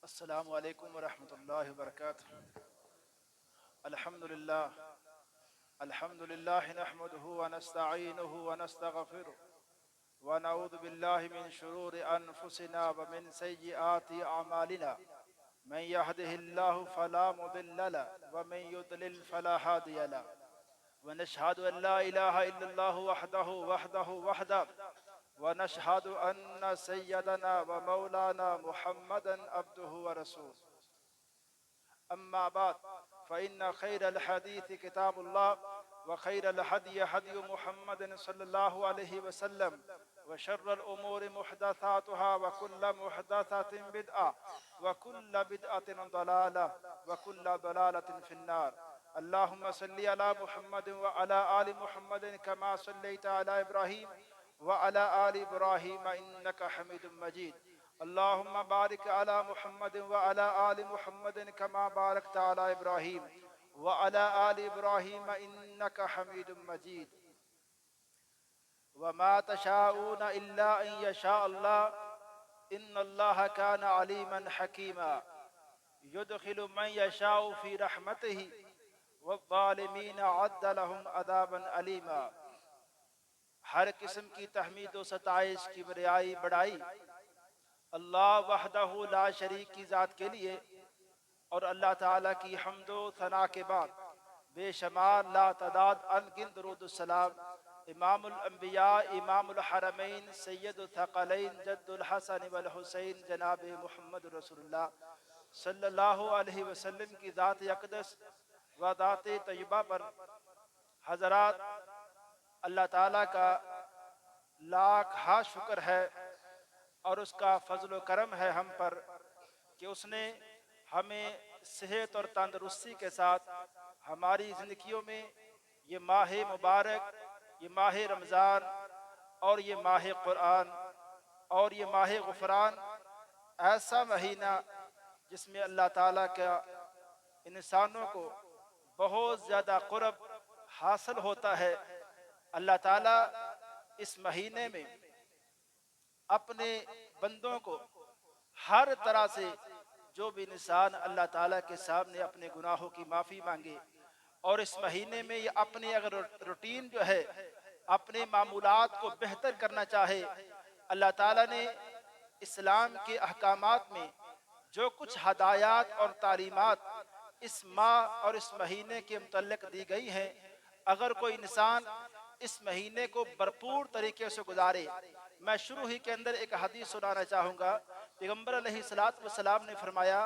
السلام علیکم ورحمۃ اللہ وبرکاتہ۔ الحمد للہ نحمده ونستعینه ونستغفره ونعوذ باللہ من شرور انفسنا ومن سیئات اعمالنا، من يهده الله فلا مضل له ومن يضلل فلا هادي له، ونشهد ان لا اله الا الله وحده ونشهد ان سيدنا ومولانا محمدا عبده ورسوله. أما بعد فإن خير الحديث كتاب الله، وخير الهدي هدي محمد صلى الله عليه وسلم، وشر الأمور محدثاتها، وكل محدثة بدعة، وكل بدعة ضلالة، وكل ضلالة في النار. اللهم صل على محمد وعلى آل محمد كما صليت على إبراهيم وعلى آل إبراهيم إنك حميد مجيد. اللهم بارك على محمد وعلى آل محمد كما باركت على إبراهيم وعلى آل إبراهيم إنك حميد مجيد. وما تشاءون إلا أن يشاء الله إن الله كان عليما حكيما يدخل من يشاء في رحمته والظالمين عد لهم عذابا أليما. ہر قسم کی تحمید و ستائش کی بڑائی اللہ وحدہ لا شریک کی ذات کے لیے، اور اللہ تعالیٰ کی حمد و ثنا کے بعد بے شمار لا تعداد انگن درود السلام امام الانبیاء امام الحرمین سید الثقلین جد الحسن والحسین جناب محمد رسول اللہ صلی اللہ علیہ وسلم کی ذات اقدس و ذات طیبہ پر حضرات اللہ تعالیٰ کا لاکھ شکر ہے اور اس کا فضل و کرم ہے ہم پر کہ اس نے ہمیں صحت اور تندرستی کے ساتھ ہماری زندگیوں میں یہ ماہ مبارک، یہ ماہ رمضان اور یہ ماہ قرآن اور یہ ماہ غفران، ایسا مہینہ جس میں اللہ تعالیٰ کا انسانوں کو بہت زیادہ قرب حاصل ہوتا ہے. اللہ تعالیٰ اس مہینے میں اپنے بندوں کو ہر طرح سے، جو بھی انسان اللہ تعالیٰ کے سامنے اپنے گناہوں کی معافی مانگے اور اس مہینے میں یہ اپنی اگر روٹین جو ہے اپنے معمولات کو بہتر کرنا چاہے، اللہ تعالیٰ نے اسلام کے احکامات میں جو کچھ ہدایات اور تعلیمات اس ماہ اور اس مہینے کے متعلق دی گئی ہیں، اگر کوئی انسان اس مہینے کو بھرپور طریقے سے گزارے. میں شروع ہی کے اندر ایک حدیث سنانا چاہوں گا. پیغمبر علیہ السلام نے فرمایا،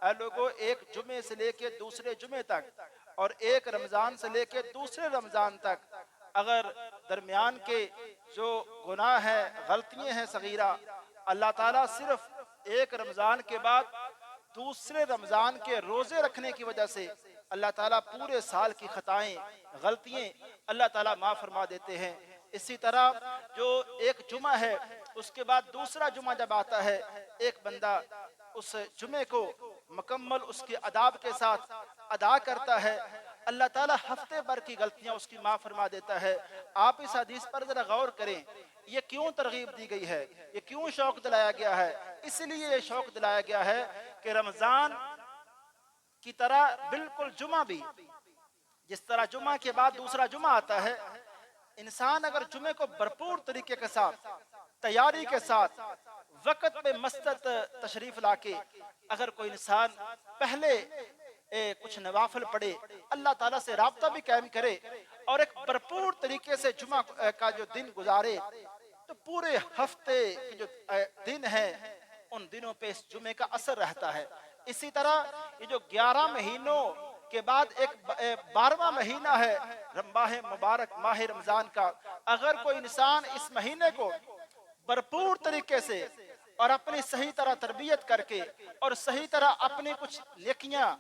اے لوگو، ایک جمعے سے لے کے دوسرے جمعے تک اور ایک رمضان سے لے کے دوسرے رمضان تک اگر درمیان کے جو گناہ ہیں، غلطیاں ہیں صغیرہ، اللہ تعالیٰ صرف ایک رمضان کے بعد دوسرے رمضان کے روزے رکھنے کی وجہ سے اللہ تعالیٰ پورے سال کی خطائیں، غلطیاں اللہ تعالیٰ معاف فرما دیتے ہیں. اسی طرح جو ایک جمعہ ہے اس کے بعد دوسرا جمعہ جب آتا ہے، ایک بندہ اس جمعے کو مکمل اس کے آداب کے ساتھ ادا کرتا ہے، اللہ تعالیٰ ہفتے بھر کی غلطیاں اس کی معاف فرما دیتا ہے. آپ اس حدیث پر ذرا غور کریں، یہ کیوں ترغیب دی گئی ہے، یہ کیوں شوق دلایا گیا ہے؟ اس لیے یہ شوق دلایا گیا ہے کہ رمضان کی طرح بالکل جمعہ بھی، جس طرح جمعہ کے بعد دوسرا جمعہ آتا ہے، انسان اگر جمعے کو بھرپور طریقے کے ساتھ، تیاری کے ساتھ، وقت پہ مسجد تشریف لا کے اگر کوئی انسان پہلے کچھ نوافل پڑھے، اللہ تعالیٰ سے رابطہ بھی قائم کرے اور ایک بھرپور طریقے سے جمعہ کا جو دن گزارے، تو پورے ہفتے کے جو دن ہیں ان دنوں پہ اس جمعے کا اثر رہتا ہے. اسی طرح یہ جو 11 مہینوں کے بعد ایک 12واں مہینہ ہے ماہ مبارک ماہ رمضان کا، اگر کوئی انسان اس مہینے کو بھرپور طریقے سے اور اپنی صحیح طرح تربیت کر کے اور صحیح طرح اپنی کچھ نیکیاں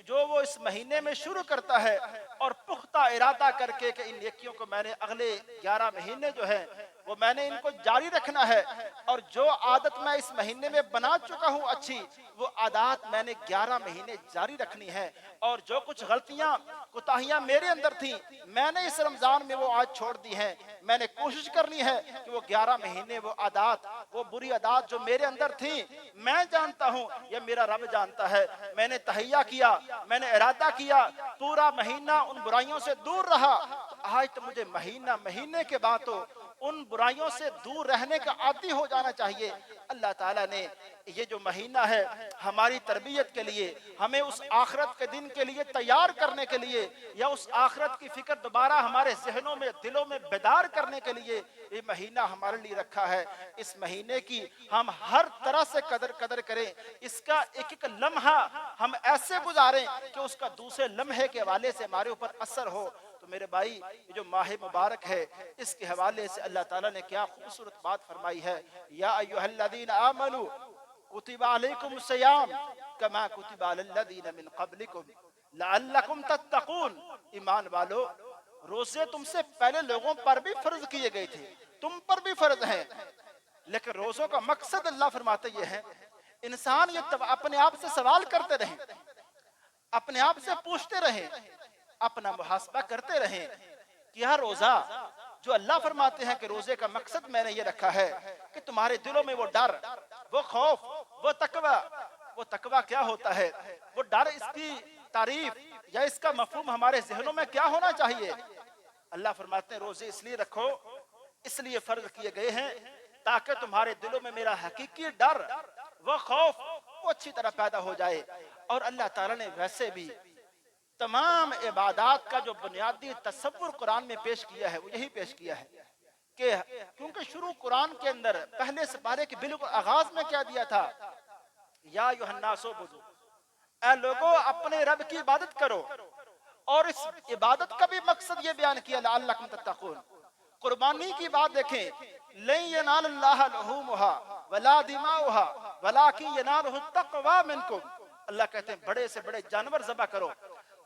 جو وہ اس مہینے میں شروع کرتا ہے اور پختہ ارادہ کر کے کہ ان نیکیوں کو میں نے اگلے 11 مہینے جو ہیں وہ میں نے ان کو جاری رکھنا ہے، اور جو عادت میں اس مہینے میں بنا چکا ہوں اچھی، وہ عادات میں نے 11 مہینے جاری رکھنی ہے، اور جو کچھ غلطیاں کوتاہیاں میرے اندر تھیں میں نے اس رمضان میں وہ آج چھوڑ دی ہیں۔ میں نے کوشش کرنی ہے کہ وہ 11 مہینے وہ عادات، وہ بری عادات جو میرے اندر تھیں، میں جانتا ہوں یہ میرا رب جانتا ہے، میں نے تہیہ کیا، میں نے ارادہ کیا، پورا مہینہ ان برائیوں سے دور رہا، تو آج تو مجھے مہینے کے بعد تو ان برائیوں سے دور رہنے کا عادی ہو جانا چاہیے۔ اللہ تعالیٰ نے یہ جو مہینہ ہے ہماری تربیت کے لیے، ہمیں اس آخرت کے دن کے لیے تیار کرنے کے لیے، یا اس آخرت کی فکر دوبارہ ہمارے ذہنوں میں دلوں میں بیدار کرنے کے لیے یہ مہینہ ہمارے لیے رکھا ہے۔ اس مہینے کی ہم ہر طرح سے قدر کریں، اس کا ایک ایک لمحہ ہم ایسے گزاریں کہ اس کا دوسرے لمحے کے حوالے سے ہمارے اوپر اثر ہو۔ تو میرے بھائی، یہ جو ماہ مبارک ہے اس کے حوالے سے اللہ تعالیٰ نے کیا خوبصورت بات فرمائی ہے، یا ایھا الذین آمنوا کتب علیکم الصیام کما کتب علی الذین من قبلکم لعلکم تتقون۔ ایمان والو، روزے تم سے پہلے لوگوں پر بھی فرض کیے گئے تھے، تم پر بھی فرض ہیں، لیکن روزوں کا مقصد اللہ فرماتے یہ ہے انسان یہ اپنے آپ سے سوال کرتے رہیں، اپنے آپ سے پوچھتے رہیں، اپنا محاسبہ کرتے رہیں کہ یہ روزہ جو اللہ فرماتے ہیں کہ روزے کا مقصد میں نے یہ رکھا ہے کہ تمہارے دلوں میں وہ ڈر، وہ خوف، وہ تقوی کیا ہوتا ہے، وہ ڈر، اس کی تعریف یا اس کا مفہوم ہمارے ذہنوں میں کیا ہونا چاہیے۔ اللہ فرماتے ہیں روزے اس لیے رکھو، اس لیے فرض کیے گئے ہیں تاکہ تمہارے دلوں میں میرا حقیقی ڈر، وہ خوف، وہ اچھی طرح پیدا ہو جائے۔ اور اللہ تعالیٰ نے ویسے بھی تمام عبادات کا جو بنیادی تصور قرآن میں پیش کیا ہے وہ یہی پیش کیا ہے کہ کیونکہ شروع قرآن کے اندر پہلے سپارے کے بالکل آغاز میں کیا دیا تھا، یا ایھا الناس اعبدوا، اے لوگو اپنے رب کی عبادت کرو، اور اس عبادت کا بھی مقصد یہ بیان کیا لعلکم تتقون۔ قربانی کی بات دیکھیں، لن ینال اللہ لحومها ولا دماؤها ولکن ینالہ التقوی منکم۔ اللہ کہتے ہیں بڑے سے بڑے جانور ذبح کرو،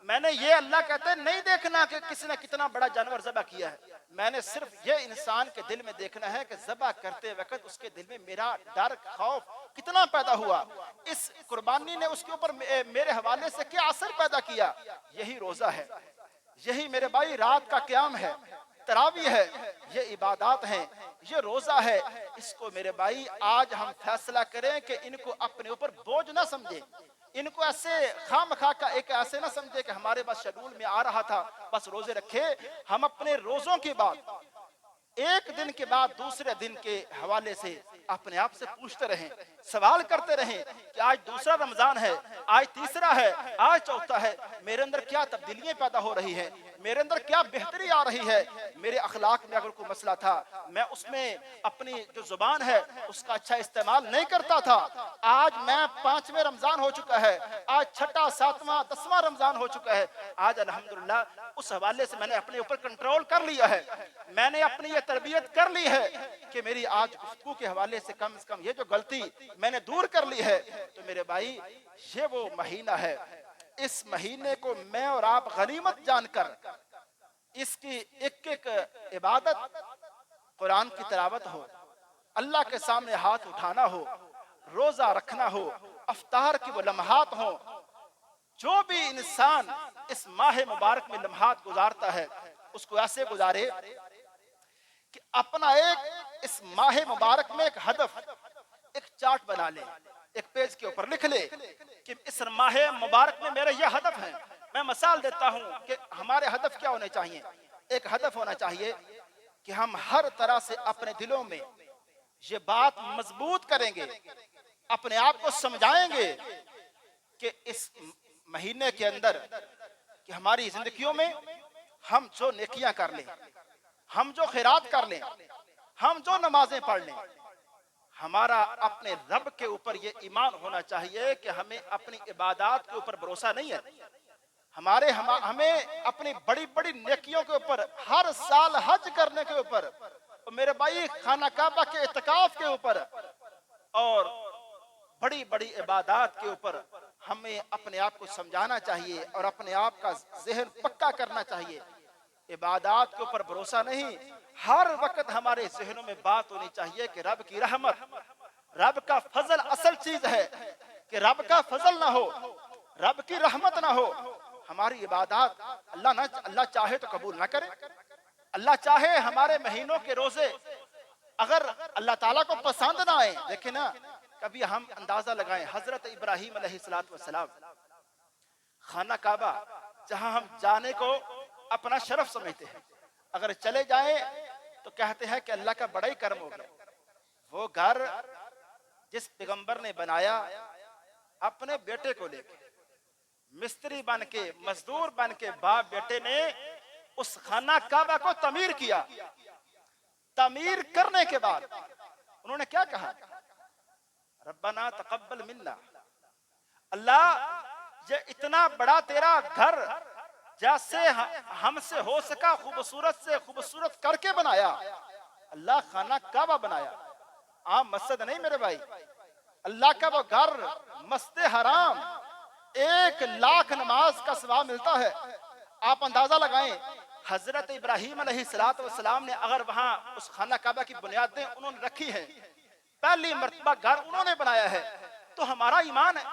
میں نے یہ اللہ کہتے ہیں نہیں دیکھنا کہ کسی نے کتنا بڑا جانور ذبح کیا ہے، میں نے صرف یہ انسان کے دل میں دیکھنا ہے کہ ذبح کرتے وقت اس کے دل میں میرا ڈر، خوف کتنا پیدا ہوا، اس قربانی نے اس کے اوپر میرے حوالے سے کیا اثر پیدا کیا۔ یہی روزہ ہے، یہی میرے بھائی رات کا قیام ہے، تراویح ہے، یہ عبادات ہیں، یہ روزہ ہے۔ اس کو میرے بھائی آج ہم فیصلہ کریں کہ ان کو اپنے اوپر بوجھ نہ سمجھیں، ان کو ایسے خام خواہ کا ایک ایسے نہ سمجھے کہ ہمارے پاس شیڈول میں آ رہا تھا بس روزے رکھے۔ ہم اپنے روزوں کی بات ایک دن کے بعد دوسرے دن کے حوالے سے اپنے آپ سے پوچھتے رہیں، سوال کرتے رہیں کہ آج دوسرا رمضان ہے، آج تیسرا ہے، آج چوتھا ہے، میرے اندر کیا تبدیلیاں پیدا ہو رہی ہیں، میرے اندر کیا بہتری آ رہی ہے، میرے اخلاق میں اگر کوئی مسئلہ تھا میں اس میں اپنی جو زبان ہے اس کا اچھا استعمال نہیں کرتا تھا، آج میں 5ویں رمضان ہو چکا ہے، آج 6واں 7واں 10واں رمضان ہو چکا ہے، آج الحمدللہ اس حوالے سے میں نے اپنے اوپر کنٹرول کر لیا ہے، میں نے اپنی یہ تربیت کر لی ہے کہ میری آج گفتگو کے حوالے سے کم از کم یہ جو غلطی میں نے دور کر لی ہے۔ تو میرے بھائی یہ وہ مہینہ ہے، اس مہینے کو میں اور آپ غنیمت جان کر اس کی ایک ایک عبادت، قرآن کی تلاوت ہو، اللہ کے سامنے ہاتھ اٹھانا ہو، روزہ رکھنا ہو، افطار کی وہ لمحات ہوں، جو بھی انسان اس ماہ مبارک میں لمحات گزارتا ہے اس کو ایسے گزارے کہ اپنا ایک اس ماہ مبارک میں ایک ہدف، ایک چارٹ بنا لے، ایک پیج کے اوپر لکھ لے کہ اس ماہ مبارک میں میرے یہ ہدف ہیں۔ میں مثال دیتا ہوں کہ ہمارے ہدف کیا ہونے چاہیے۔ ایک ہدف ہونا چاہیے کہ ہم ہر طرح سے اپنے دلوں میں یہ بات مضبوط کریں گے، اپنے آپ کو سمجھائیں گے کہ اس مہینے کے اندر کہ ہماری زندگیوں میں ہم جو نیکیاں کر لیں، ہم جو خیرات کر لیں، ہم جو نمازیں پڑھ لیں، ہمارا اپنے رب کے اوپر یہ ایمان ہونا چاہیے کہ ہمیں اپنی عبادات کے اوپر بھروسہ نہیں ہے، ہمیں اپنی بڑی بڑی نیکیوں کے اوپر، ہر سال حج کرنے کے اوپر، میرے بھائی خانہ کعبہ کے اعتکاف کے اوپر اور بڑی بڑی عبادات کے اوپر ہمیں اپنے آپ کو سمجھانا چاہیے اور اپنے آپ کا ذہن پکا کرنا چاہیے۔ عبادات کے اوپر بھروسہ نہیں، ہر وقت ہمارے ذہنوں میں بات ہونی چاہیے کہ رب کی رحمت، رب کا فضل اصل چیز ہے، کہ رب کا فضل نہ ہو، رب کی رحمت نہ ہو، ہماری عبادات اللہ چاہے تو قبول نہ کرے۔ اللہ چاہے ہمارے مہینوں کے روزے اگر اللہ تعالیٰ کو پسند نہ آئے، دیکھیں نا، کبھی ہم اندازہ لگائیں، حضرت ابراہیم علیہ السلام خانہ کعبہ جہاں ہم جانے کو اپنا شرف سمجھتے ہیں، اگر چلے جائیں تو کہتے ہیں کہ اللہ کا بڑا ہی کرم ہو گیا۔ وہ گھر جس پیغمبر نے بنایا اپنے بیٹے کو لے کے، مستری بن کے، مزدور بن کے باپ بیٹے نے اس خانہ کعبہ کو تعمیر کیا۔ تعمیر کرنے کے بعد انہوں نے کیا کہا؟ ربنا تقبل منا، اللہ یہ اتنا بڑا تیرا گھر جیسے ہم سے ہو سکا خوبصورت سے خوبصورت کر کے بنایا۔ اللہ خانہ کعبہ بنایا، عام مسجد نہیں میرے بھائی، اللہ کا وہ گھر مسجد حرام، 1,00,000 نماز کا ثواب ملتا ہے۔ آپ اندازہ لگائیں، حضرت ابراہیم علیہ السلام نے اگر وہاں اس خانہ کعبہ کی بنیادیں انہوں نے رکھی ہیں، پہلی مرتبہ گھر انہوں نے بنایا ہے، تو ہمارا ایمان ہے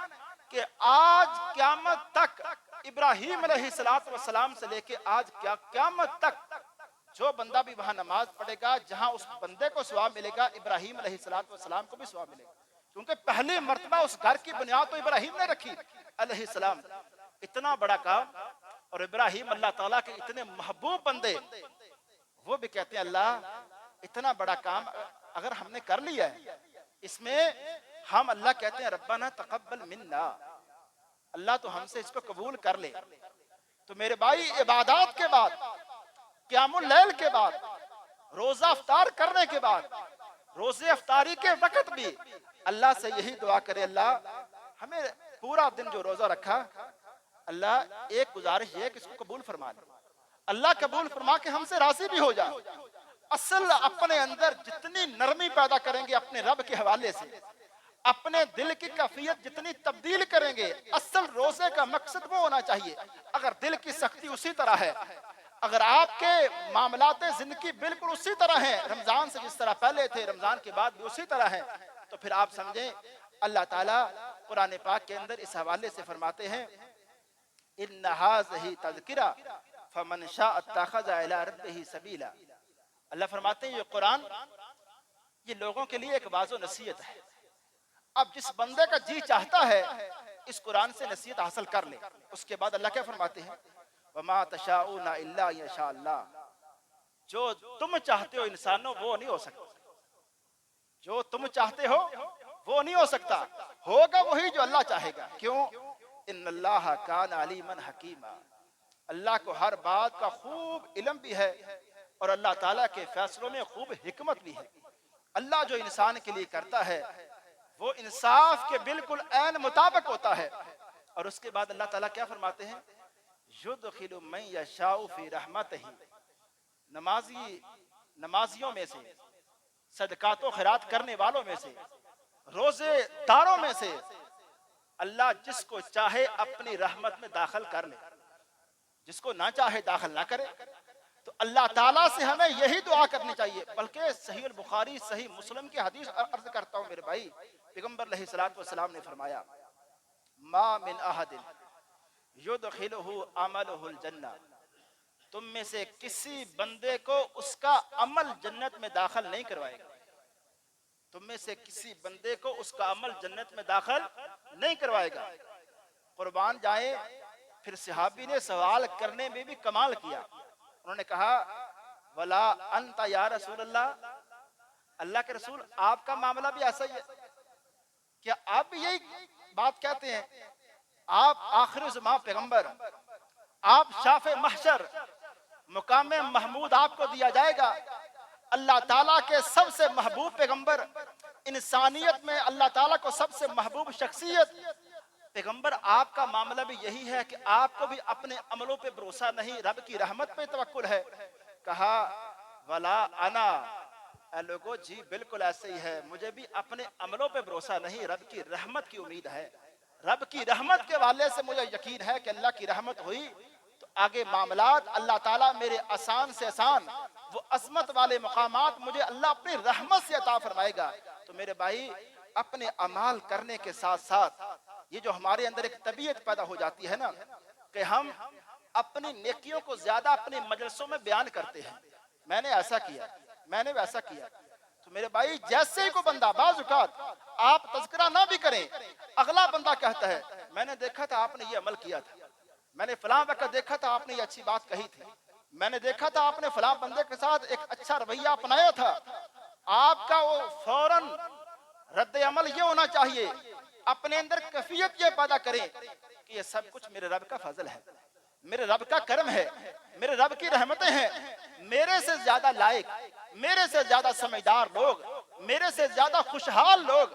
کہ آج قیامت تک ابراہیم علیہ السلام سے لے کے آج قیامت تک جو بندہ بھی وہاں نماز پڑھے گا، جہاں اس بندے کو ثواب ملے گا، ابراہیم علیہ السلام کو بھی ثواب ملے گا، کیونکہ پہلی مرتبہ اس گھر کی بنیاد تو ابراہیم نے رکھی علیہ السلام۔ اتنا بڑا کام، اور ابراہیم اللہ تعالیٰ کے اتنے محبوب بندے، وہ بھی کہتے ہیں اللہ اتنا بڑا کام اگر ہم نے کر لیا ہے، اس میں ہم اللہ کہتے ہیں ربنا تقبل منا، اللہ تو ہم سے اس کو قبول کر لے۔ تو میرے بھائی، عبادات کے بعد، قیام اللیل کے بعد، روزہ افطار کرنے کے بعد، روزے افطاری کے وقت بھی اللہ سے یہی دعا کرے، اللہ ہمیں پورا دن جو روزہ رکھا، اللہ ایک گزارش یہ کہ اس کو قبول فرما لے، اللہ قبول فرما کے ہم سے راضی بھی ہو جائے۔ اصل اپنے اندر جتنی نرمی پیدا کریں گے اپنے رب کے حوالے سے، اپنے دل کی کیفیت جتنی تبدیل کریں گے، اصل روزے کا مقصد وہ ہونا چاہیے۔ اگر دل کی سختی اسی طرح ہے، اگر آپ کے معاملات زندگی بالکل اسی طرح ہیں، رمضان سے جس طرح پہلے تھے رمضان کے بعد بھی اسی طرح ہیں، تو پھر آپ سمجھیں اللہ تعالیٰ قرآن پاک کے اندر اس حوالے سے فرماتے ہیں اِنَّ هَٰذِهِ تَذْكِرَةٌ فَمَنْ شَاءَ اتَّخَذَ إِلَىٰ رَبِّهِ سَبِيلًا۔ اللہ فرماتے ہیں یہ قرآن یہ لوگوں کے لیے ایک واضح نصیحت ہے، اب جس بندے کا جی چاہتا ہے اس قرآن سے نصیحت حاصل کر لے۔ اس کے بعد اللہ کیا فرماتے ہیں وَمَا تَشَاءُونَ إِلَّا أَن يَشَاءَ اللَّهُ، جو تم چاہتے ہو انسانوں وہ نہیں ہو سکتا، جو تم چاہتے ہو وہ نہیں ہو سکتا، ہوگا وہی جو اللہ چاہے گا۔ کیوں؟ ان اللہ کان علیما حکیما، اللہ کو ہر بات کا خوب علم بھی ہے، اور اللہ تعالیٰ کے فیصلوں میں خوب حکمت بھی ہے۔ اللہ جو انسان کے لیے کرتا ہے وہ انصاف کے بالکل عین مطابق ہوتا ہے۔ اور اس کے بعد اللہ تعالیٰ کیا فرماتے ہیں یدخل من یشاء فی رحمتہ، نمازیوں میں سے، صدقات و خیرات کرنے والوں میں سے، روزے داروں میں سے اللہ جس کو چاہے اپنی رحمت میں داخل کر لے، جس کو نہ چاہے داخل نہ کرے۔ تو اللہ تعالیٰ سے ہمیں یہی دعا کرنی چاہیے، بلکہ صحیح البخاری صحیح مسلم کی حدیث عرض کرتا ہوں میرے بھائی، پیغمبر علیہ السلام نے فرمایا ما من احد یدخلہ عملہ الجنہ، تم میں سے کسی بندے کو اس کا عمل جنت میں داخل نہیں کروائے گا، تم میں سے کسی بندے کو اس کا عمل جنت میں داخل نہیں کروائے گا۔ قربان جائیں، پھر صحابی نے سوال کرنے میں بھی کمال کیا، انہوں نے کہا ولا انت یا رسول اللہ، اللہ کے رسول آپ کا معاملہ بھی ایسا ہی ہے کیا؟ آپ بھی یہی بات کہتے ہیں؟ آپ آخر زمان پیغمبر، آپ شافع محشر، مقام محمود آپ کو دیا جائے گا، اللہ تعالیٰ کے سب سے محبوب پیغمبر، انسانیت میں اللہ تعالیٰ کو سب سے محبوب شخصیت پیغمبر، آپ کا معاملہ بھی یہی ہے کہ آپ کو بھی اپنے عملوں پہ بھروسہ نہیں، رب کی رحمت پہ توکل ہے۔ کہا ولا انا، اے لوگو جی بالکل ایسے ہی ہے، مجھے بھی اپنے عملوں پہ بھروسہ نہیں، رب کی رحمت کی امید ہے، رب کی رحمت کے والے سے مجھے یقین ہے کہ اللہ کی رحمت ہوئی تو آگے معاملات اللہ تعالیٰ میرے آسان سے آسان وہ عظمت والے مقامات مجھے اللہ اپنی رحمت سے عطا فرمائے گا۔ تو میرے بھائی اپنے اعمال کرنے کے ساتھ ساتھ یہ جو ہمارے اندر ایک طبیعت پیدا ہو جاتی ہے نا کہ ہم اپنی نیکیوں کو زیادہ اپنے مجلسوں میں بیان کرتے ہیں، میں نے ایسا کیا، میں نے ویسا کیا۔ تو میرے بھائی جیسے ہی کو بندہ بعض اوقات آپ تذکرہ نہ بھی کریں، اگلا بندہ کہتا ہے میں نے دیکھا تھا آپ نے یہ عمل کیا تھا، میں نے فلاں وقت دیکھا تھا آپ نے یہ اچھی بات کہی تھی، میں نے دیکھا تھا آپ نے فلاں بندے کے ساتھ ایک اچھا رویہ اپنایا تھا۔ آپ کا وہ فوراً رد عمل یہ ہونا چاہیے، اپنے اندر کیفیت یہ پیدا کریں کہ یہ سب کچھ میرے رب کا فضل ہے، میرے رب کا کرم ہے، میرے رب کی رحمتیں ہیں۔ میرے سے زیادہ لائق، میرے سے زیادہ سمجھدار لوگ، میرے سے زیادہ خوشحال لوگ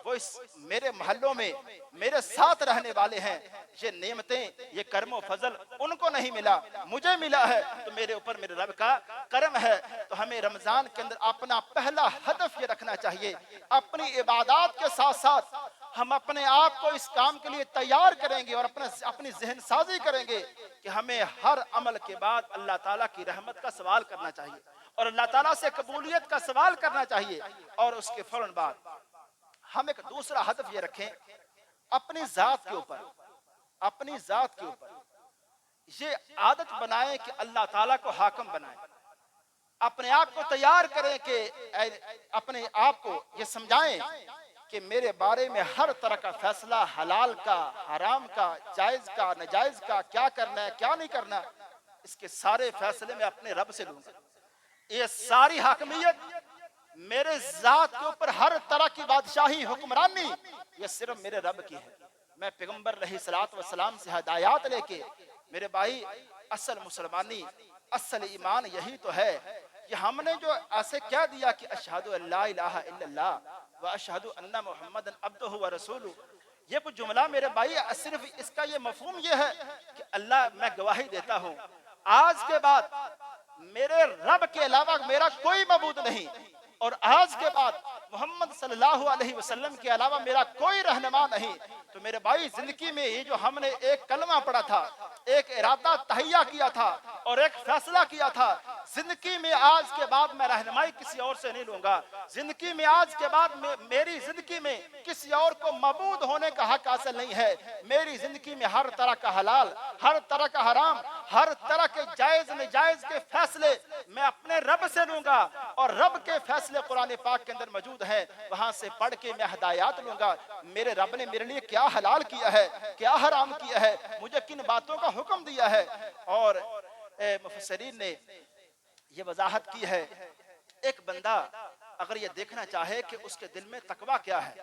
وہ اس میرے محلوں میں میرے ساتھ رہنے والے ہیں۔ یہ نعمتیں، یہ کرم و فضل ان کو نہیں ملا، مجھے ملا ہے، تو میرے اوپر میرے رب کا کرم ہے۔ تو ہمیں رمضان کے اندر اپنا پہلا ہدف یہ رکھنا چاہیے، اپنی عبادات کے ساتھ ساتھ ہم اپنے آپ کو اس کام کے لیے تیار کریں گے اور اپنی ذہن سازی کریں گے کہ ہمیں ہر عمل کے بعد اللہ تعالیٰ کی رحمت کا سوال کرنا چاہیے اور اللہ تعالیٰ سے قبولیت کا سوال کرنا چاہیے، اور اس کے فوراً بعد ہم ایک دوسرا ہدف یہ رکھیں اپنی ذات کے اوپر، اپنی ذات کے اوپر یہ عادت بنائیں کہ اللہ تعالیٰ کو حاکم بنائیں، اپنے آپ کو تیار کریں کہ اپنے آپ کو یہ سمجھائیں کہ میرے بارے میں ہر طرح کا فیصلہ، حلال کا، حرام کا، جائز کا، ناجائز کا، کیا کرنا ہے کیا نہیں کرنا، اس کے سارے فیصلے میں اپنے رب سے لوں گا۔ یہ ساری حاکمیت میرے ذات کے اوپر، ہر طرح کی بادشاہی، حکمرانی، یہ صرف میرے رب کی ہے۔ میں پیغمبر علیہ الصلوۃ والسلام سے ہدایات لے کے، میرے بھائی اصل مسلمانی، اصل ایمان یہی تو ہے کہ ہم نے جو ایسے کہہ دیا کہ اشہد ان لا الہ الا اللہ واشہد ان محمد عبدہ ورسولہ، یہ کچھ جملہ میرے بھائی صرف اس کا یہ مفہوم یہ ہے کہ اللہ میں گواہی دیتا ہوں آج کے بعد میرے رب کے علاوہ میرا کوئی معبود نہیں، اور آج کے بعد محمد صلی اللہ علیہ وسلم کے علاوہ میرا کوئی رہنما نہیں۔ تو میرے بھائی زندگی میں یہ جو ہم نے ایک کلمہ پڑھا تھا، ایک ارادہ تہیہ کیا تھا اور ایک فیصلہ کیا تھا، زندگی میں آج کے بعد میں رہنمائی کسی اور سے نہیں لوں گا، زندگی میں آج کے بعد میری زندگی میں کسی اور کو معبود ہونے کا حق حاصل نہیں ہے۔ میری زندگی میں ہر طرح کا حلال، ہر طرح کا حرام، ہر طرح کے جائز ناجائز کے فیصلے میں اپنے رب سے لوں گا، اور رب کے فیصلے قرآن پاک کے اندر موجود ہیں، وہاں سے پڑھ کے میں ہدایات لوں گا۔ میرے رب نے میرے لیے کیا حلال کیا ہے، کیا حرام کیا ہے، مجھے کن باتوں کا حکم دیا ہے۔ اور مفسرین نے یہ وضاحت کی ہے، ایک بندہ اگر یہ دیکھنا چاہے کہ اس کے دل میں تقویٰ کیا ہے،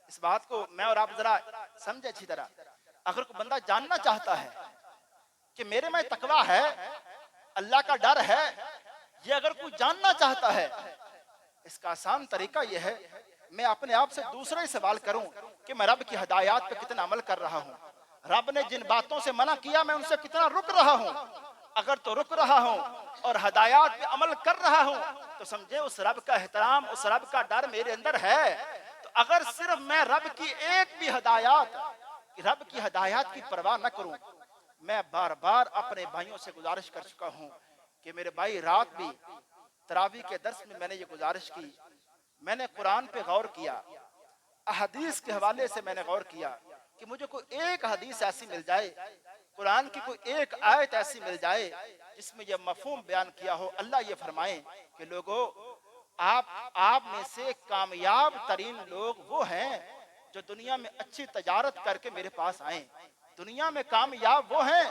اس بات کو میں اور آپ ذرا سمجھے اچھی طرح، اگر کوئی بندہ جاننا چاہتا ہے کہ میرے میں تقویٰ ہے، اللہ کا ڈر ہے، یہ اگر کوئی جاننا چاہتا ہے، اس کا آسان طریقہ یہ ہے میں اپنے آپ سے دوسرا ہی سوال کروں کہ میں رب کی ہدایات پہ کتنا عمل کر رہا ہوں، رب نے جن باتوں سے منع کیا میں ان سے کتنا رک رہا ہوں، اگر تو رک رہا ہوں اور ہدایات پہ عمل کر رہا ہوں تو سمجھے اس رب کا احترام، اس رب کا ڈر میرے اندر ہے۔ تو اگر صرف میں رب کی ایک بھی ہدایات، رب کی ہدایات کی پرواہ نہ کروں، میں بار بار اپنے بھائیوں سے گزارش کر چکا ہوں کہ میرے بھائی رات بھی تراویح کے درس میں نے یہ گزارش کی، میں نے قرآن پہ غور کیا، احادیث کے حوالے سے میں نے غور کیا کہ مجھے کوئی ایک حدیث ایسی مل جائے، قرآن کی کوئی ایک آیت ایسی مل جائے جس میں یہ مفہوم بیان کیا ہو۔ اللہ یہ فرمائیں کہ لوگوں آپ میں سے کامیاب ترین لوگ وہ ہیں جو دنیا میں اچھی تجارت کر کے میرے پاس آئیں، دنیا میں کامیاب وہ ہیں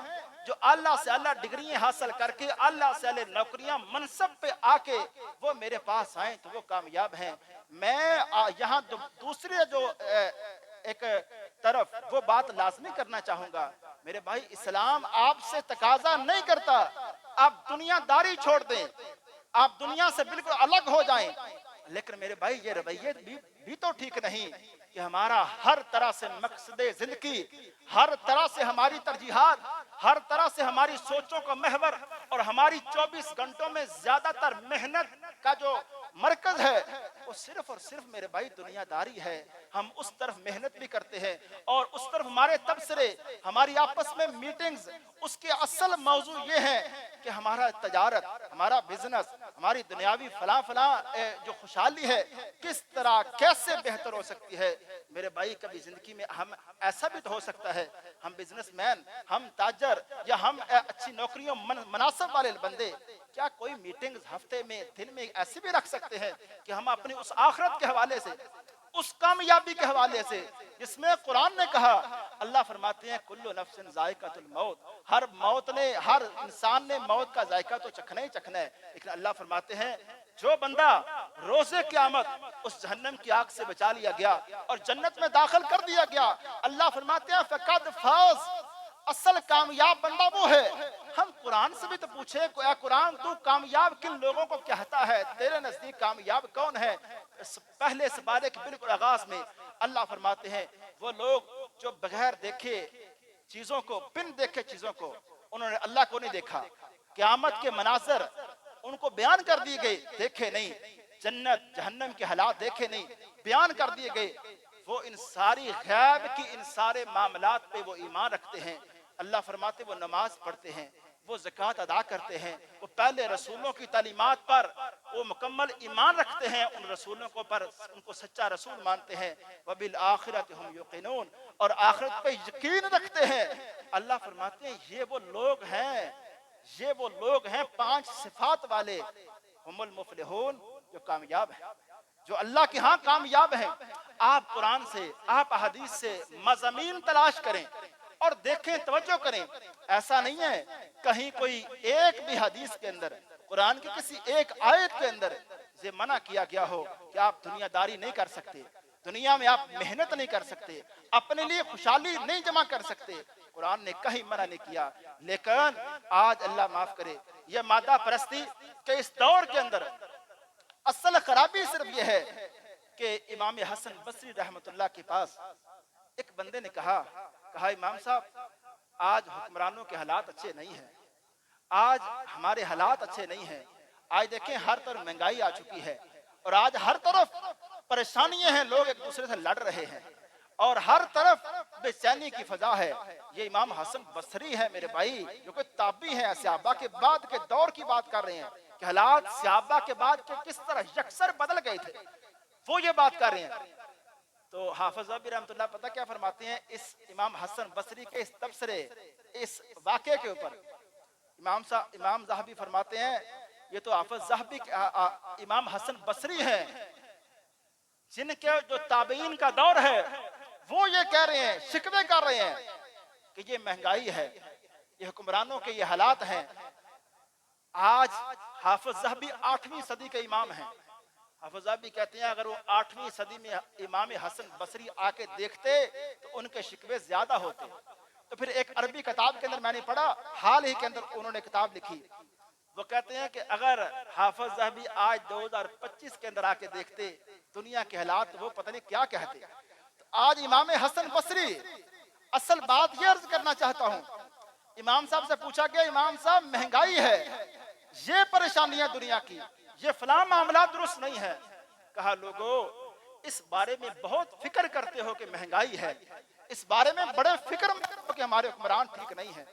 جو اللہ سے اللہ ڈگریاں حاصل کر کے، اللہ سے اللہ نوکریاں منصب پہ آ کے وہ میرے پاس آئیں تو وہ کامیاب ہیں۔ میں یہاں دوسرے جو ایک طرف وہ بات لازمی کرنا چاہوں گا، میرے بھائی اسلام آپ سے تقاضا نہیں کرتا آپ دنیا داری چھوڑ دیں، آپ دنیا سے بالکل الگ ہو جائیں، لیکن میرے بھائی یہ رویے بھی تو ٹھیک نہیں کہ ہمارا ہر طرح سے مقصد زندگی، ہر طرح سے ہماری ترجیحات، ہر طرح سے ہماری سوچوں کا محور اور ہماری 24 گھنٹوں میں زیادہ تر محنت کا جو مرکز ہے وہ صرف اور صرف میرے بھائی دنیا داری ہے۔ ہم اس طرف محنت بھی کرتے ہیں اور اس طرف ہمارے تبصرے، ہماری آپس میں میٹنگز، اس کے اصل موضوع یہ ہے کہ ہمارا تجارت، ہمارا بزنس، ہماری دنیاوی فلاں جو خوشحالی ہے کس طرح کیسے بہتر ہو سکتی ہے۔ میرے بھائی کبھی زندگی میں ہم ایسا بھی تو ہو سکتا ہے، ہم بزنس مین، ہم تاجر یا ہم اچھی نوکریوں مناسب والے بندے، کیا کوئی میٹنگز ہفتے میں دن میں ایسے بھی رکھ سکتے ہیں کہ ہم اپنی اس آخرت کے حوالے سے، اس کامیابی کے حوالے سے جس میں قرآن نے کہا، اللہ فرماتے ہیں کل نفس ذائقۃ الموت، ہر انسان نے موت کا ذائقہ تو چکھنا ہی چکھنا ہے، لیکن اللہ فرماتے ہیں جو بندہ روز قیامت اس جہنم کی آگ سے بچا لیا گیا اور جنت میں داخل کر دیا گیا، اللہ فرماتے ہیں فقد فاز، اصل کامیاب بندہ وہ ہے۔ ہم قرآن سے بھی تو پوچھے اے قرآن تو کامیاب کن لوگوں کو کہتا ہے، تیرے نزدیک کامیاب کون ہے؟ پہلے سپارے کے بالکل آغاز میں اللہ فرماتے ہیں وہ لوگ جو بغیر دیکھے چیزوں کو، بن دیکھے چیزوں کو، انہوں نے اللہ کو نہیں دیکھا، قیامت کے مناظر ان کو بیان کر دیے گئے، دیکھے نہیں، جنت جہنم کے حالات دیکھے نہیں، بیان کر دیے گئے، وہ ان ساری غیب کی ان سارے معاملات پہ وہ ایمان رکھتے ہیں۔ اللہ فرماتے وہ نماز پڑھتے ہیں، وہ زکوٰۃ ادا کرتے ہیں، وہ پہلے رسولوں کی تعلیمات پر وہ مکمل ایمان رکھتے ہیں، ان رسولوں کو پر ان کو سچا رسول مانتے ہیں، وبالآخرۃ ہم یوقنون، اور آخرت پہ یقین رکھتے ہیں۔ اللہ فرماتے ہیں یہ وہ لوگ ہیں 5 صفات والے، ہم المفلحون، جو کامیاب ہیں، جو اللہ کے ہاں کامیاب ہیں۔ آپ قرآن سے، آپ حدیث سے مضامین تلاش کریں اور دیکھیں، توجہ کریں، ایسا نہیں ہے کہیں کوئی ایک بھی حدیث کے اندر، قرآن کی کسی ایک آیت کے اندر یہ منع کیا گیا ہو کہ آپ دنیا داری نہیں کر سکتے، دنیا میں آپ محنت نہیں کر سکتے، اپنے لیے خوشحالی نہیں جمع کر سکتے، قرآن نے کہیں منع نہیں کیا۔ لیکن آج اللہ معاف کرے یہ مادہ پرستی کے اس دور کے اندر اصل خرابی صرف یہ ہے کہ امام حسن بصری رحمت اللہ کے پاس ایک بندے نے کہا امام صاحب آج حکمرانوں کے حالات اچھے نہیں ہیں، آج ہمارے حالات اچھے نہیں ہیں، آج دیکھیں ہر طرف مہنگائی آ چکی ہے اور آج ہر طرف پریشانیاں ہیں، لوگ ایک دوسرے سے لڑ رہے ہیں اور ہر طرف بے چینی کی فضا ہے۔ یہ امام حسن بصری ہے میرے بھائی، جو کہ تابعی ہیں، صحابہ کے بعد کے دور کی بات کر رہے ہیں کہ حالات صحابہ کے بعد کے کس طرح یکسر بدل گئے تھے، وہ یہ بات کر رہے ہیں۔ تو حافظ ذہبی رحمۃ اللہ پتہ کیا فرماتے ہیں اس امام حسن بصری کے اس تبصرے، اس واقعے کے اوپر؟ امام ذہبی فرماتے ہیں یہ تو حافظ ذہبی امام حسن بصری ہیں جن کے جو تابعین کا دور ہے، وہ یہ کہہ رہے ہیں، شکوے کر رہے ہیں کہ یہ مہنگائی ہے، یہ حکمرانوں کے یہ حالات ہیں۔ آج حافظ ذہبی 8ویں صدی کے امام ہیں، حافظ ذہبی کہتے ہیں اگر وہ 8ویں صدی میں امام حسن بصری آ کے دیکھتے تو ان کے شکوے زیادہ ہوتے۔ تو پھر ایک عربی کتاب کے اندر میں نے پڑھا، حال ہی کے اندر انہوں نے کتاب لکھی، وہ کہتے ہیں کہ اگر حافظ ذہبی آج 2025 کے اندر آ کے دیکھتے دنیا کے حالات، وہ پتہ نہیں کیا کہتے۔ تو آج امام حسن بصری، اصل بات یہ عرض کرنا چاہتا ہوں، امام صاحب سے پوچھا گیا امام صاحب مہنگائی ہے، یہ پریشانیاں دنیا کی، یہ فلاں معاملات درست نہیں ہے۔ کہا لوگو اس بارے میں بہت فکر کرتے ہو کہ مہنگائی ہے، اس بارے میں بڑے فکر میں ہو کہ ہمارے حکمران ٹھیک نہیں ہیں،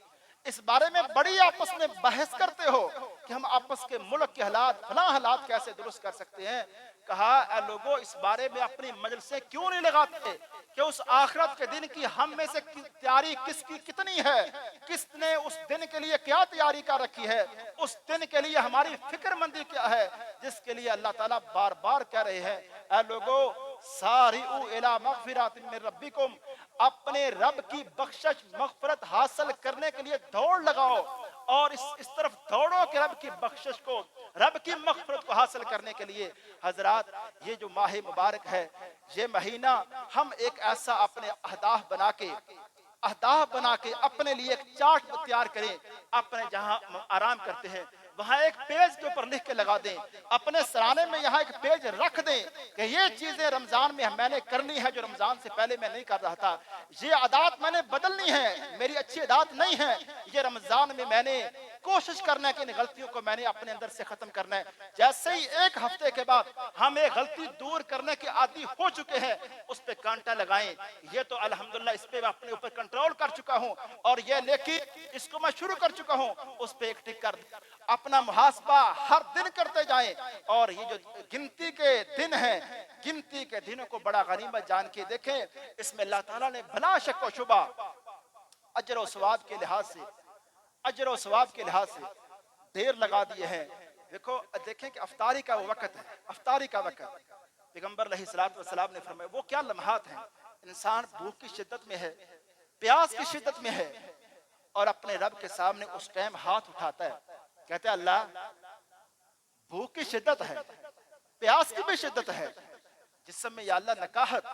اس بارے میں بڑی آپس میں بحث کرتے ہو کہ ہم آپس کے ملک کے حالات، فلاں حالات کیسے درست کر سکتے ہیں۔ کہا اے لوگوں اس بارے میں اپنی مجلسیں کیوں نہیں لگاتے کہ اس آخرت کے دن کی ہم میں سے تیاری کس کی کتنی ہے، کس نے اس دن کے لیے کیا تیاری کر رکھی ہے، اس دن کے لیے ہماری فکر مندی کیا ہے، جس کے لیے اللہ تعالیٰ بار بار کہہ رہے ہیں اے لوگوں سارعوا الی مغفرات من ربکم، اپنے رب کی بخشش مغفرت حاصل کرنے کے لیے دوڑ لگاؤ اور اس طرف دوڑو کہ رب کی بخشش کو، رب کی مغفرت کو حاصل کرنے کے لیے۔ حضرات یہ جو ماہ مبارک ہے، یہ مہینہ ہم ایک ایسا اپنے اہداف بنا کے اپنے لیے ایک چارٹ تیار کریں، اپنے جہاں آرام کرتے ہیں وہاں ایک پیج کے اوپر لکھ کے لگا دیں، اپنے سرانے میں یہاں ایک پیج رکھ دیں کہ یہ چیزیں رمضان میں میں نے کرنی ہے جو رمضان سے پہلے میں نہیں کر رہا تھا، یہ عادات میں نے بدلنی ہے، میری اچھی عادات نہیں ہے، یہ رمضان میں میں نے کوشش کرنا ہے کہ ان غلطیوں کو میں نے اپنے اندر سے ختم کرنا ہے. جیسے ہی ایک ہفتے کے بعد ہم ایک غلطی دور کرنے کے عادی ہو چکے ہیں, اس پہ کانٹا لگائیں. یہ تو الحمدللہ اس پہ میں اپنے اوپر کنٹرول کر چکا ہوں, اور یہ نیکی اس کو میں شروع کر چکا ہوں, اس پہ ایک ٹک کر اپنا محاسبہ ہر دن کرتے جائیں. اور یہ جو گنتی کے دن ہیں, گنتی کے دنوں کو بڑا غنیمت جان کے دیکھیں. اس میں اللہ تعالیٰ نے بلا شک و شبہ اجر و ثواب کے لحاظ سے, اجر و ثواب کے لحاظ سے دیر لگا دیے ہیں. دیکھیں کہ افطاری کا وہ وقت ہے, افطاری کا وقت. پیغمبر علیہ الصلوۃ والسلام نے فرمایا وہ کیا لمحات ہیں, انسان بھوک کی شدت میں ہے, پیاس کی شدت میں ہے, اور اپنے رب کے سامنے اس ٹائم ہاتھ اٹھاتا ہے, کہتا ہے اللہ بھوک کی شدت ہے, پیاس کی بھی شدت ہے, جسم میں یا اللہ نکاحت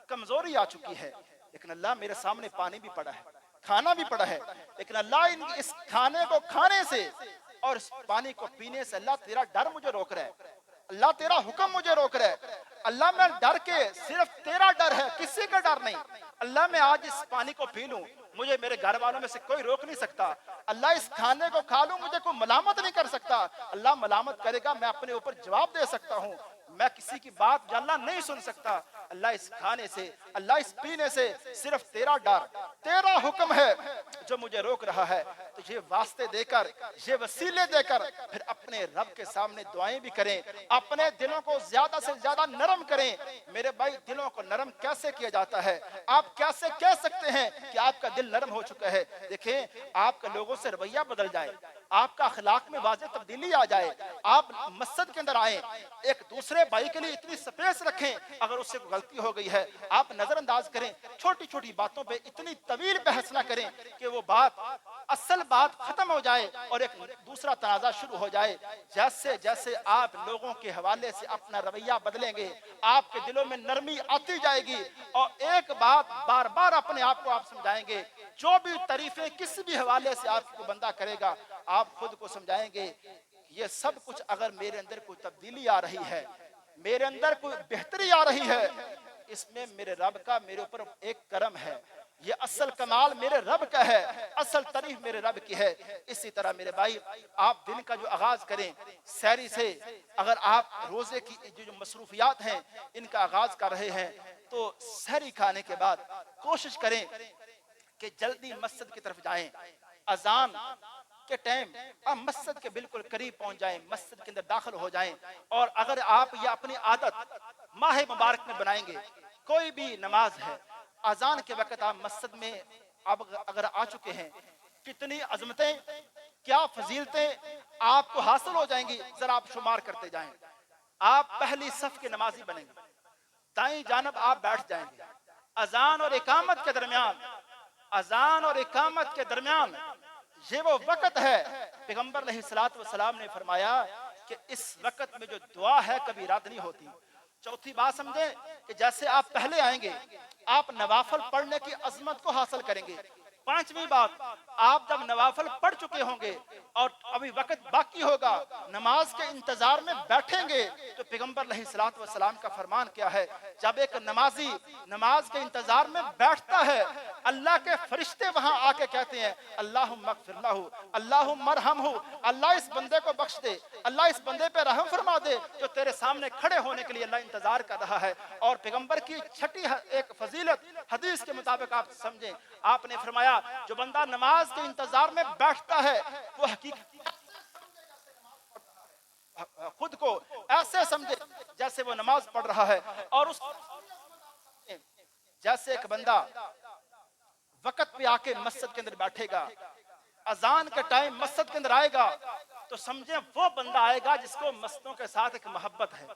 کمزوری آ چکی ہے, لیکن اللہ میرے سامنے پانی بھی پڑا ہے, کھانا بھی پڑا ہے, لیکن اللہ اس کھانے کو کھانے سے اور اس پانی کو پینے سے اللہ تیرا ڈر مجھے روک رہا ہے, اللہ تیرا حکم مجھے روک رہا ہے. اللہ میں ڈر کے, صرف تیرا ڈر ہے, کسی کا ڈر نہیں. اللہ میں آج اس پانی کو پی لوں, مجھے میرے گھر والوں میں سے کوئی روک نہیں سکتا. اللہ اس کھانے کو کھا لوں, مجھے کوئی ملامت نہیں کر سکتا. اللہ ملامت کرے گا, میں اپنے اوپر جواب دے سکتا ہوں, میں کسی کی بات اللہ نہیں سن سکتا. اللہ اس کھانے سے, اللہ اس پینے سے صرف تیرا ڈر, تیرا حکم ہے جو مجھے روک رہا ہے. تو یہ واسطے دے کر, یہ وسیلے دے کر پھر اپنے رب کے سامنے دعائیں بھی کریں, اپنے دلوں کو زیادہ سے زیادہ نرم کریں. میرے بھائی دلوں کو نرم کیسے کیا جاتا ہے؟ آپ کیسے کہہ سکتے ہیں کہ آپ کا دل نرم ہو چکا ہے؟ دیکھیں, آپ کا لوگوں سے رویہ بدل جائے, آپ کا اخلاق میں واضح تبدیلی آ جائے, آپ مسجد کے اندر آئیں, ایک دوسرے بھائی کے لیے اتنی سپیس رکھیں, اگر اس سے غلطی ہو گئی ہے آپ نظر انداز کریں, چھوٹی چھوٹی باتوں پہ اتنی طویل بحث نہ کریں کہ وہ بات, اصل بات ختم ہو جائے اور ایک دوسرا تنازع شروع ہو جائے. جیسے جیسے آپ لوگوں کے حوالے سے اپنا رویہ بدلیں گے, آپ کے دلوں میں نرمی آتی جائے گی, اور ایک بات بار بار اپنے آپ کو آپ سمجھائیں گے. جو بھی تعریفیں کسی بھی حوالے سے آپ کو بندہ کرے گا, آپ خود کو سمجھائیں گے یہ سب کچھ اگر میرے اندر کوئی تبدیلی آ رہی ہے, میرے اندر کوئی بہتری آ رہی ہے, اس میں میرے رب کا میرے اوپر ایک کرم ہے. یہ اصل کمال میرے رب کا ہے, اصل تعریف میرے رب کی ہے. اسی طرح میرے بھائی, آپ دن کا جو آغاز کریں سحری سے, اگر آپ روزے کی جو مصروفیات ہیں ان کا آغاز کر رہے ہیں, تو سحری کھانے کے بعد کوشش کریں کہ جلدی مسجد کی طرف جائیں. اذان کے ٹائم آپ مسجد کے بالکل قریب پہنچ جائیں, مسجد کے اندر داخل ہو جائیں. اور اگر آپ یہ اپنی عادت ماہ مبارک میں بنائیں گے, کوئی بھی نماز ہے, اذان کے وقت آپ مسجد میں اب اگر آ چکے ہیں, کتنی عظمتیں, کیا فضیلتیں آپ کو حاصل ہو جائیں گی, ذرا آپ شمار کرتے جائیں. آپ پہلی صف کے نمازی بنیں گے, دائیں جانب آپ بیٹھ جائیں گے. اذان اور اقامت کے درمیان, اذان اور اقامت کے درمیان یہ وہ وقت ہے, پیغمبر علیہ الصلوۃ والسلام نے فرمایا کہ اس وقت میں جو دعا ہے کبھی رد نہیں ہوتی. چوتھی بات سمجھیں کہ جیسے آپ پہلے آئیں گے, آپ نوافل پڑھنے کی عظمت کو حاصل کریں گے. پانچویں بات, آپ جب نوافل پڑھ چکے ہوں گے اور ابھی وقت باقی ہوگا, نماز کے انتظار میں بیٹھیں گے, تو پیغمبر علیہ الصلوۃ والسلام کا فرمان کیا ہے, جب ایک نمازی نماز کے انتظار میں بیٹھتا ہے, اللہ کے فرشتے وہاں آ کے کہتے ہیں اللہم اغفر لہ, اللہم ارحمہ, اللہ اس بندے کو بخش دے, اللہ اس بندے پہ رحم فرما دے جو تیرے سامنے کھڑے ہونے کے لیے اللہ انتظار کر رہا ہے. اور پیغمبر کی چھٹی ایک فضیلت حدیث کے مطابق آپ سمجھیں, آپ نے فرمایا جو بندہ نماز کے انتظار میں بیٹھتا ہے وہ حقیقت خود کو ایسے سمجھے جیسے وہ نماز پڑھ رہا ہے. اور اس جیسے ایک بندہ وقت پہ آ کے مسجد کے اندر بیٹھے گا, اذان کے ٹائم مسجد کے اندر آئے گا, تو سمجھیں وہ بندہ آئے گا جس کو مستوں کے ساتھ ایک محبت ہے,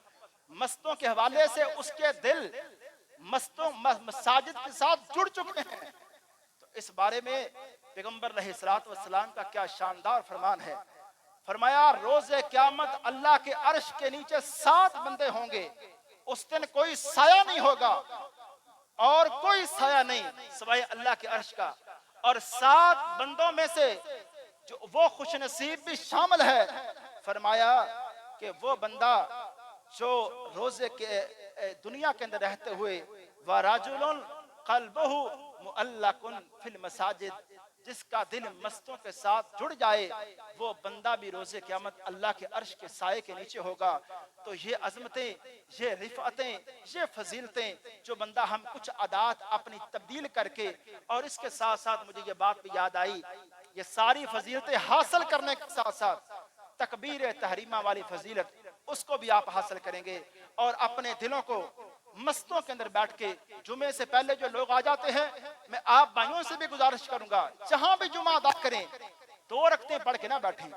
مستوں کے حوالے سے اس کے دل مستوں مساجد کے ساتھ جڑ چکے ہیں. تو اس بارے میں پیغمبر علیہ الصلوۃ والسلام کا کیا شاندار فرمان ہے. فرمایا روز قیامت اللہ کے عرش کے نیچے 7 بندے ہوں گے, اس دن کوئی سایہ نہیں ہوگا, اور کوئی سایہ نہیں سوائے اللہ کے عرش کا. اور 7 بندوں میں سے جو وہ خوش نصیب بھی شامل ہے, فرمایا کہ وہ بندہ جو روزے کے دنیا کے اندر رہتے ہوئے وَرَجُلٌ قَلْبُهُ مُعَلَّقٌ فِي الْمَسَاجِدِ, جس کا دل مستوں کے ساتھ جڑ جائے وہ بندہ بھی روز قیامت اللہ کے عرش کے سائے کے نیچے ہوگا۔ تو یہ عظمتیں، یہ رفعتیں، یہ فضیلتیں جو بندہ ہم کچھ عادات اپنی تبدیل کر کے، اور اس کے ساتھ ساتھ مجھے یہ بات بھی یاد آئی، یہ ساری فضیلتیں حاصل کرنے کے ساتھ ساتھ تکبیر تحریمہ والی فضیلت اس کو بھی آپ حاصل کریں گے، اور اپنے دلوں کو مستوں کے اندر بیٹھ کے جمعے سے پہلے جو لوگ آ جاتے ہیں، میں آپ بھائیوں سے بھی گزارش کروں گا جہاں بھی جمعہ ادا کریں 2 رکعتیں پڑھ کے نہ بیٹھیں،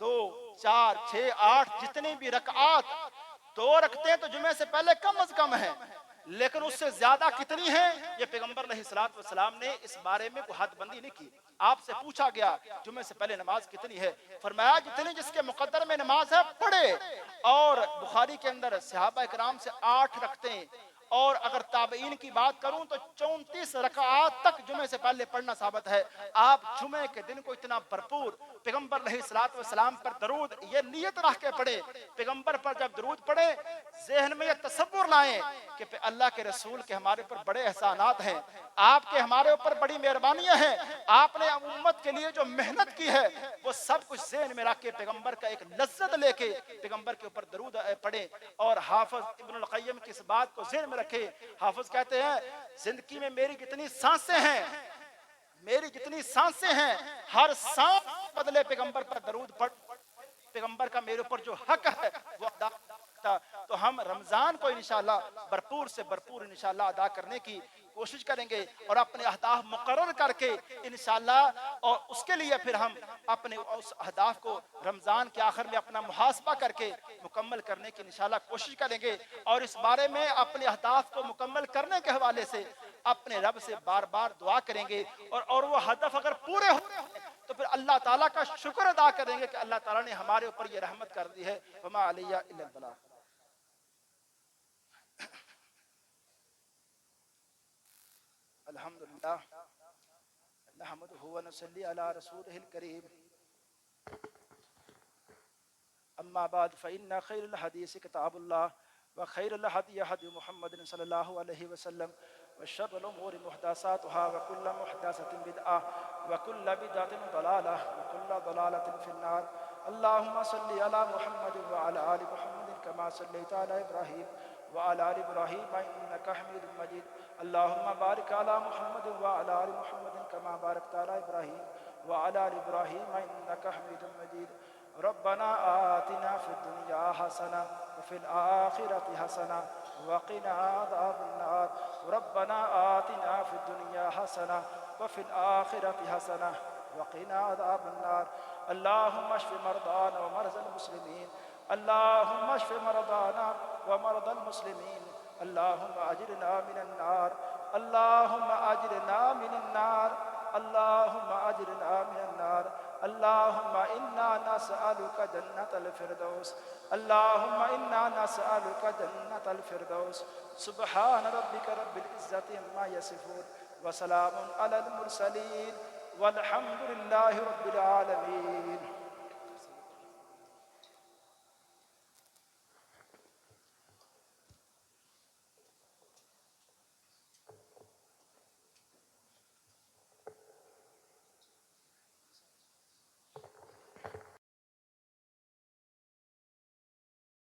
2 4 6 8 جتنی بھی رکعات، 2 رکعتیں تو جمعے سے پہلے کم از کم ہیں، لیکن اس سے زیادہ کتنی ہیں یہ پیغمبر علیہ السلام نے اس بارے میں کوئی حد بندی نہیں کی۔ آپ سے پوچھا گیا جمعے سے پہلے نماز کتنی ہے، فرمایا جتنی جس کے مقدر میں نماز ہے پڑھے، اور بخاری کے اندر صحابہ کرام سے 8 رکعتیں، اور اگر تابعین کی بات کروں تو 34 رکعات تک جمعے سے پہلے پڑھنا ثابت ہے۔ آپ جمعے کے دن کو اتنا بھرپور پیغمبر علیہ السلام پر درود یہ نیت رکھ کے پڑھے، پیغمبر پر جب درود پڑھے ذہن میں یہ تصور لائیں کہ اللہ کے رسول کے ہمارے پر بڑے احسانات ہیں، آپ کے ہمارے اوپر بڑی مہربانیاں ہیں، آپ نے امت کے لیے جو محنت کی ہے وہ سب کچھ ذہن میں رکھ کے پیغمبر کا ایک لذت لے کے پیغمبر کے اوپر درود پڑھیں۔ اور حافظ ابن القیم کی اس بات کو ذہن میں رکھے، حافظ کہتے ہیں زندگی میں میری جتنی سانسیں ہیں، میری جتنی سانسیں ہیں، ہر سانس بدلے پیغمبر پر درود پڑھ، پیغمبر کا میرے اوپر جو حق ہے وہ ادا کرتا۔ تو ہم رمضان کو انشاءاللہ بھرپور سے بھرپور انشاءاللہ ادا کرنے کی کوشش کریں گے، اور اپنے اہداف مقرر کر کے انشاءاللہ، اور اس کے لیے پھر ہم اپنے اس اہداف کو رمضان کے آخر میں اپنا محاسبہ کر کے مکمل کرنے کی انشاءاللہ کوشش کریں گے، اور اس بارے میں اپنے اہداف کو مکمل کرنے کے حوالے سے اپنے رب سے بار بار دعا کریں گے، اور وہ ہدف اگر پورے ہو تو پھر اللہ تعالیٰ کا شکر ادا کریں گے کہ اللہ تعالیٰ نے ہمارے اوپر یہ رحمت کر دی ہے۔ وما علیہ الا البلاغ۔ الحمدللہ نحمده ونصلي على رسوله الكريم، اما بعد فإن خير الحديث كتاب الله، وخير الهدي هدي محمد صلى الله عليه وسلم، وشر الأمور محدثاتها، وكل محدثة بدعة، وكل بدعة ضلالة، وكل ضلالة في النار۔ اللهم صل على محمد وعلى آل محمد كما صليت على إبراهيم وعلى آل إبراهيم إنك حميد مجيد۔ اللهم بارك على محمد وعلى آل محمد كما باركت على إبراهيم وعلى آل إبراهيم إنك حميد مجيد۔ ربنا آتنا في الدنيا حسنة وفي الآخرة حسنة وقنا عذاب النار۔ ربنا آتنا في الدنيا حسنة وفي الآخرة حسنة وقنا عذاب النار۔ اللهم اشف مرضانا ومرضى المسلمين، اللهم اشف مرضانا ومرضى المسلمين، اللهم أجرنا من النار، اللهم أجرنا من النار، اللهم أجرنا من النار۔ اللهم إنا نسألك جنة الفردوس، اللهم إنا نسألك جنة الفردوس۔ سبحان ربك رب العزة عما يصفون، وسلام على المرسلين، والحمد لله رب العالمين۔